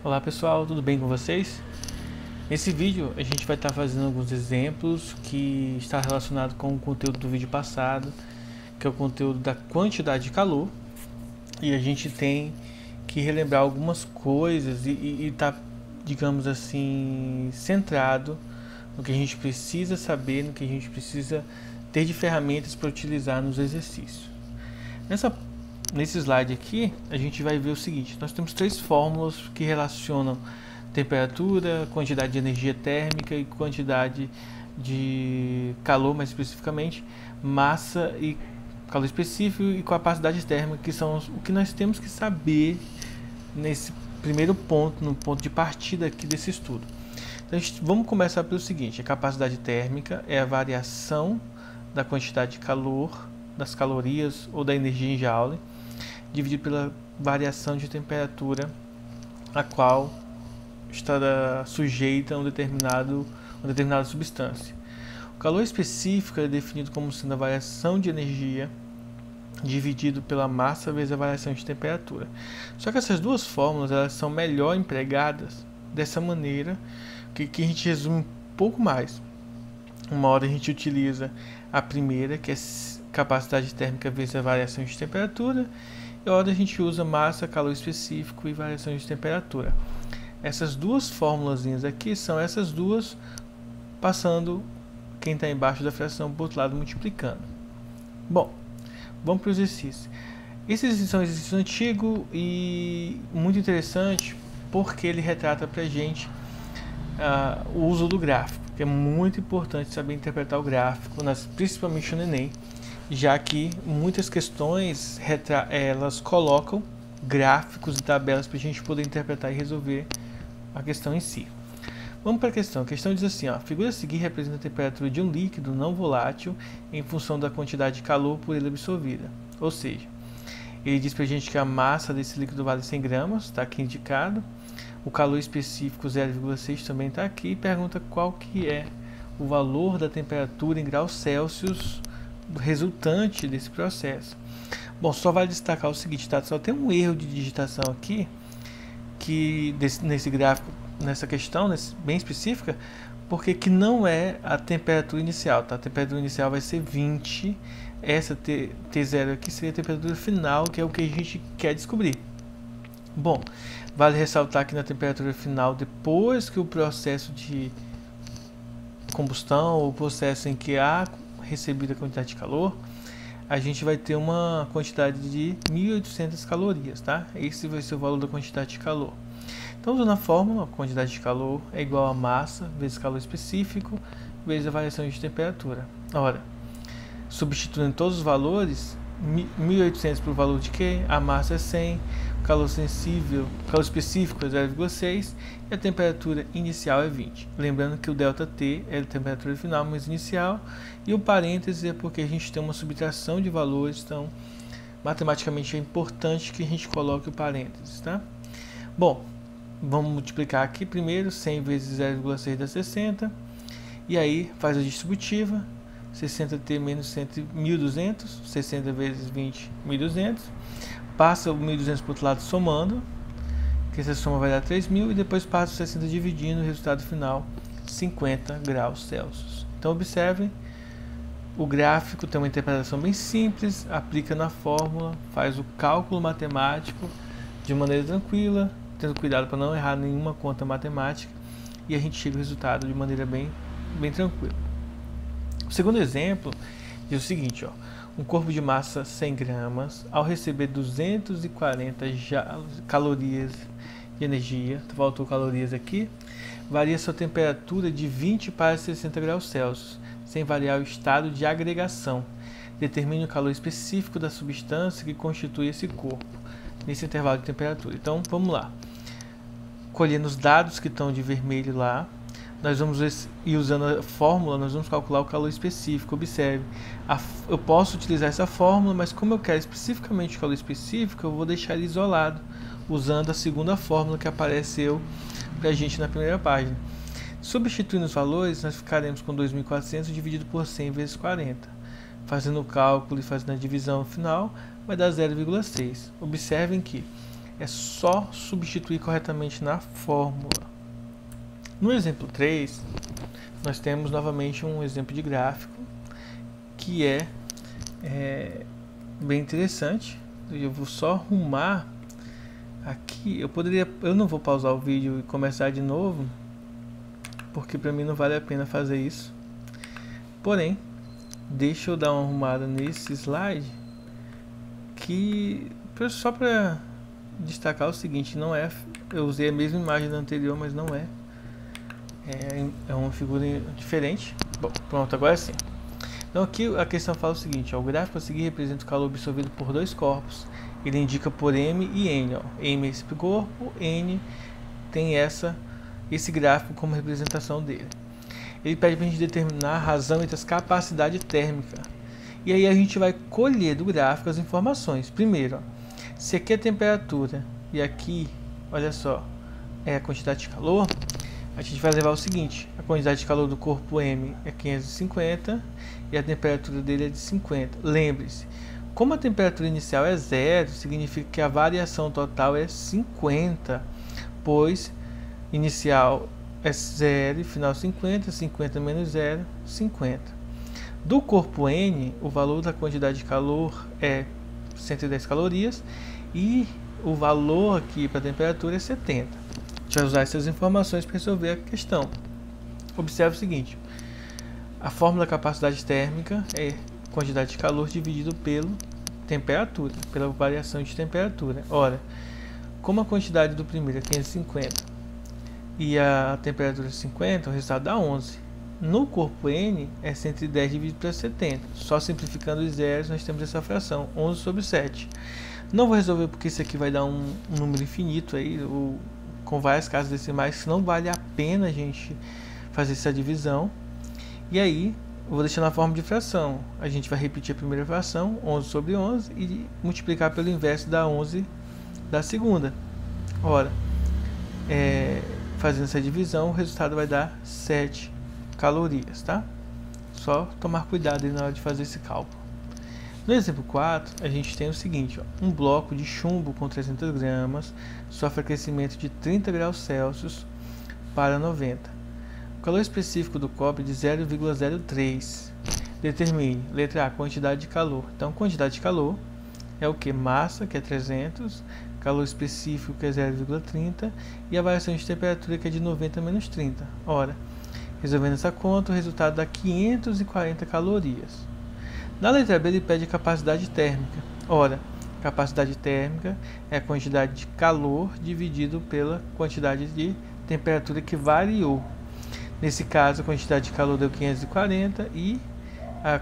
Olá pessoal, tudo bem com vocês? Nesse vídeo a gente vai estar fazendo alguns exemplos que está relacionado com o conteúdo do vídeo passado, que é o conteúdo da quantidade de calor, e a gente tem que relembrar algumas coisas e tá, digamos assim, centrado no que a gente precisa saber, no que a gente precisa ter de ferramentas para utilizar nos exercícios. Nesse slide aqui, a gente vai ver o seguinte: nós temos três fórmulas que relacionam temperatura, quantidade de energia térmica e quantidade de calor, mais especificamente, massa e calor específico e capacidade térmica, que são o que nós temos que saber nesse primeiro ponto, no ponto de partida aqui desse estudo. Então, vamos começar pelo seguinte: a capacidade térmica é a variação da quantidade de calor, das calorias ou da energia em joule, dividido pela variação de temperatura a qual estará sujeita a uma determinada substância. O calor específico é definido como sendo a variação de energia dividido pela massa vezes a variação de temperatura. Só que essas duas fórmulas elas são melhor empregadas dessa maneira, que a gente resume um pouco mais. Uma hora a gente utiliza a primeira, que é capacidade térmica vezes a variação de temperatura, e a hora a gente usa massa, calor específico e variação de temperatura. Essas duas fórmulas aqui são essas duas passando quem está embaixo da fração para o outro lado multiplicando. Bom, vamos para o exercício. Esse exercício é um exercício antigo e muito interessante porque ele retrata para a gente o uso do gráfico, que é muito importante saber interpretar o gráfico, principalmente no Enem, já que muitas questões elas colocam gráficos e tabelas para a gente poder interpretar e resolver a questão em si. Vamos para a questão. A questão diz assim: a figura a seguir representa a temperatura de um líquido não volátil em função da quantidade de calor por ele absorvida. Ou seja, ele diz para a gente que a massa desse líquido vale 100 gramas, está aqui indicado. O calor específico 0,6 também está aqui, e pergunta qual que é o valor da temperatura em graus Celsius resultante desse processo. Bom, só vale destacar o seguinte, tá? Só tem um erro de digitação aqui, nesse gráfico, nessa questão bem específica, porque que não é a temperatura inicial, tá? A temperatura inicial vai ser 20, essa T0 aqui seria a temperatura final, que é o que a gente quer descobrir. Bom, vale ressaltar que na temperatura final, depois que o processo de combustão, ou o processo em que há recebida a quantidade de calor, a gente vai ter uma quantidade de 1.800 calorias, tá? Esse vai ser o valor da quantidade de calor. Então, usando a fórmula, a quantidade de calor é igual a massa vezes calor específico vezes a variação de temperatura. Ora, substituindo todos os valores, 1.800 por valor de quê? A massa é 100, o calor específico é 0,6 e a temperatura inicial é 20. Lembrando que o ΔT é a temperatura final mais inicial, e o parêntese é porque a gente tem uma subtração de valores, então matematicamente é importante que a gente coloque o parênteses, tá? Bom, vamos multiplicar aqui primeiro. 100 vezes 0,6 dá 60, e aí faz a distributiva. 60t menos 1.200, 60 vezes 20, 1.200. Passa o 1.200 para o outro lado somando, que essa soma vai dar 3.000, e depois passa o 60 dividindo, o resultado final 50 graus Celsius. Então observem, o gráfico tem uma interpretação bem simples, aplica na fórmula, faz o cálculo matemático de maneira tranquila, tendo cuidado para não errar nenhuma conta matemática, e a gente chega ao resultado de maneira bem tranquila. O segundo exemplo diz o seguinte: um corpo de massa 100 gramas, ao receber 240 calorias de energia, faltou calorias aqui, varia sua temperatura de 20 para 60 graus Celsius, sem variar o estado de agregação. Determine o calor específico da substância que constitui esse corpo, nesse intervalo de temperatura. Então, vamos lá. Colhendo os dados que estão de vermelho lá, nós vamos, e usando a fórmula, nós vamos calcular o calor específico. Observe, eu posso utilizar essa fórmula, mas como eu quero especificamente o calor específico, eu vou deixar ele isolado, usando a segunda fórmula que apareceu para a gente na primeira página. Substituindo os valores, nós ficaremos com 2.400 dividido por 100 vezes 40. Fazendo o cálculo e fazendo a divisão final, vai dar 0,6. Observem que É só substituir corretamente na fórmula. No exemplo 3, nós temos novamente um exemplo de gráfico que é bem interessante. Eu vou só arrumar aqui. Eu não vou pausar o vídeo e começar de novo, porque para mim não vale a pena fazer isso. Porém, deixa eu dar uma arrumada nesse slide, que só para destacar o seguinte, não é, eu usei a mesma imagem da anterior, mas não é. É uma figura diferente. Bom, pronto, agora sim. Então aqui a questão fala o seguinte, ó, o gráfico a seguir representa o calor absorvido por dois corpos. Ele indica por M e N. Ó. M é esse corpo, N tem esse gráfico como representação dele. Ele pede para a gente determinar a razão entre as capacidades térmicas. E aí a gente vai colher do gráfico as informações. Primeiro, ó, se aqui é a temperatura e aqui, olha só, é a quantidade de calor, a gente vai levar o seguinte, a quantidade de calor do corpo M é 550 e a temperatura dele é de 50. Lembre-se, como a temperatura inicial é 0, significa que a variação total é 50, pois inicial é 0 e final 50, 50 menos 0, 50. Do corpo N, o valor da quantidade de calor é 110 calorias e o valor aqui para a temperatura é 70. A gente vai usar essas informações para resolver a questão. Observe o seguinte, a fórmula da capacidade térmica é quantidade de calor dividido pela temperatura, pela variação de temperatura. Ora, como a quantidade do primeiro é 550 e a temperatura é 50, o resultado dá 11. No corpo N é 110 dividido por 70. Só simplificando os zeros, nós temos essa fração, 11 sobre 7. Não vou resolver porque isso aqui vai dar um número infinito aí, com várias casas decimais, não vale a pena a gente fazer essa divisão. E aí, eu vou deixar na forma de fração. A gente vai repetir a primeira fração, 11 sobre 11, e multiplicar pelo inverso da 11 da segunda. Ora, fazendo essa divisão, o resultado vai dar 7 calorias, tá? Só tomar cuidado aí na hora de fazer esse cálculo. No exemplo 4, a gente tem o seguinte, ó, um bloco de chumbo com 300 gramas sofre aquecimento de 30 graus Celsius para 90. O calor específico do cobre é de 0,03. Determine, letra A, quantidade de calor. Então, quantidade de calor é o que? Massa, que é 300, calor específico, que é 0,30, e a variação de temperatura, que é de 90 menos 30. Ora, resolvendo essa conta, o resultado dá 540 calorias. Na letra B, ele pede capacidade térmica. Ora, capacidade térmica é a quantidade de calor dividido pela quantidade de temperatura que variou. Nesse caso, a quantidade de calor deu 540 e a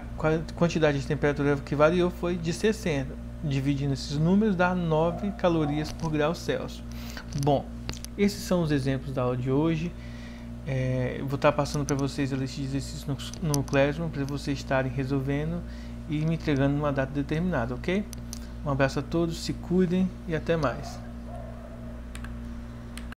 quantidade de temperatura que variou foi de 60. Dividindo esses números, dá 9 calorias por grau Celsius. Bom, esses são os exemplos da aula de hoje. Eu vou estar passando para vocês a lista de exercícios no Classroom para vocês estarem resolvendo e me entregando numa data determinada, ok? Um abraço a todos, se cuidem e até mais.